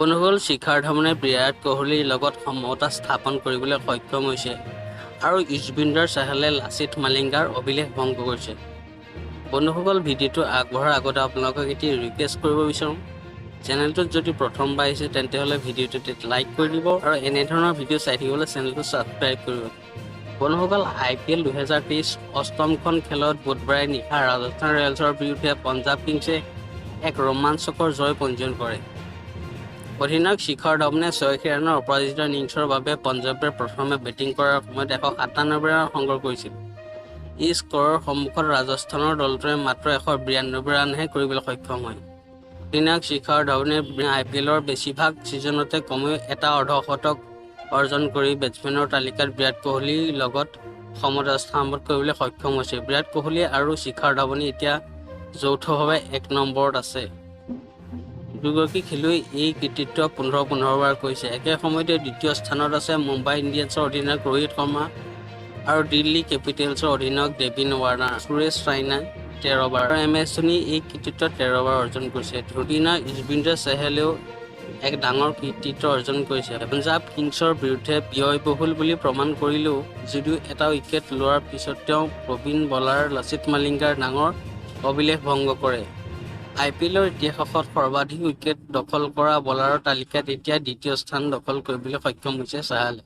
বন্ধুসকল শিখৰ ধাৱনে বিৰাট কোহলিৰ লগত সমতা স্থাপন কৰিবলৈ সক্ষম হৈছে আৰু যুজবেন্দ্ৰ চাহালে লাচিত মালিংগাৰ অভিলেখ ভংগ কৰিছে। বন্ধুসকল ভিডিঅ'টো আগবঢ়াৰ আগতে আপোনালোকক এটি ৰিকুৱেষ্ট কৰিব বিচাৰোঁ, চেনেলটোত যদি প্ৰথমবাৰ আহিছে তেন্তে হ'লে ভিডিঅ'টোত লাইক কৰি দিব আৰু এনে ধৰণৰ ভিডিঅ' চাই থাকিবলৈ চেনেলটো ছাবস্ক্ৰাইব কৰিব। বন্ধুসকল IPL 2023 অষ্টমখন খেলত বুধবাৰে নিশা ৰাজস্থান ৰয়েলছৰ বিৰুদ্ধে পঞ্জাৱ কিংছে এক ৰোমাঞ্চকৰ জয় পঞ্জীয়ন কৰে। অধিনায়ক শিখৰ ধাৱনে 86 ৰানৰ অপৰাজিত ইনিংছৰ বাবে পঞ্জাৱে প্ৰথমে বেটিং কৰাৰ সময়ত 197 ৰান সংগ্ৰহ কৰিছিল। এই স্ক'ৰৰ সন্মুখত ৰাজস্থানৰ দলটোৱে মাত্ৰ 192 ৰানহে কৰিবলৈ সক্ষম হয়। অধিনায়ক শিখৰ ধাৱনে IPLৰ বেছিভাগ ছিজনতে কমেও এটা অৰ্ধশতক অৰ্জন কৰি বেটছমেনৰ তালিকাত বিৰাট কোহলিৰ লগত সমতা স্থাপন কৰিবলৈ সক্ষম হৈছে। বিৰাট কোহলি আৰু শিখৰ ধাৱনে এতিয়া যৌথভাৱে 1 নম্বৰত আছে। দুগৰাকী খেলুৱৈ এই কৃতিত্ব 15 বাৰ কৰিছে। একে সময়তে দ্বিতীয় স্থানত আছে মুম্বাই ইণ্ডিয়ানছৰ অধিনায়ক ৰোহিত শৰ্মা আৰু দিল্লী কেপিটেলছৰ অধিনায়ক ডেভিন ৱাৰ্নাৰ। সুৰেশ ৰাইনাই 13 বাৰ আৰু MS ধোনী এই কৃতিত্ব 13 বাৰ অৰ্জন কৰিছে। অধিনায়ক যুজবেন্দ্ৰ চাহালেও এক ডাঙৰ কৃতিত্ব অৰ্জন কৰিছে। পঞ্জাৱ কিংছৰ বিৰুদ্ধে ব্যয়বহুল বুলি প্ৰমাণ কৰিলেও যদিও এটা উইকেট লোৱাৰ পিছত তেওঁ প্ৰবীণ বলাৰ লাচিত মালিংগাৰ ডাঙৰ অভিলেখ ভংগ কৰে। IPLৰ ইতিহাসত সৰ্বাধিক উইকেট দখল কৰা বলাৰৰ তালিকাত এতিয়া দ্বিতীয় স্থান দখল কৰিবলৈ সক্ষম হৈছে চাহালে।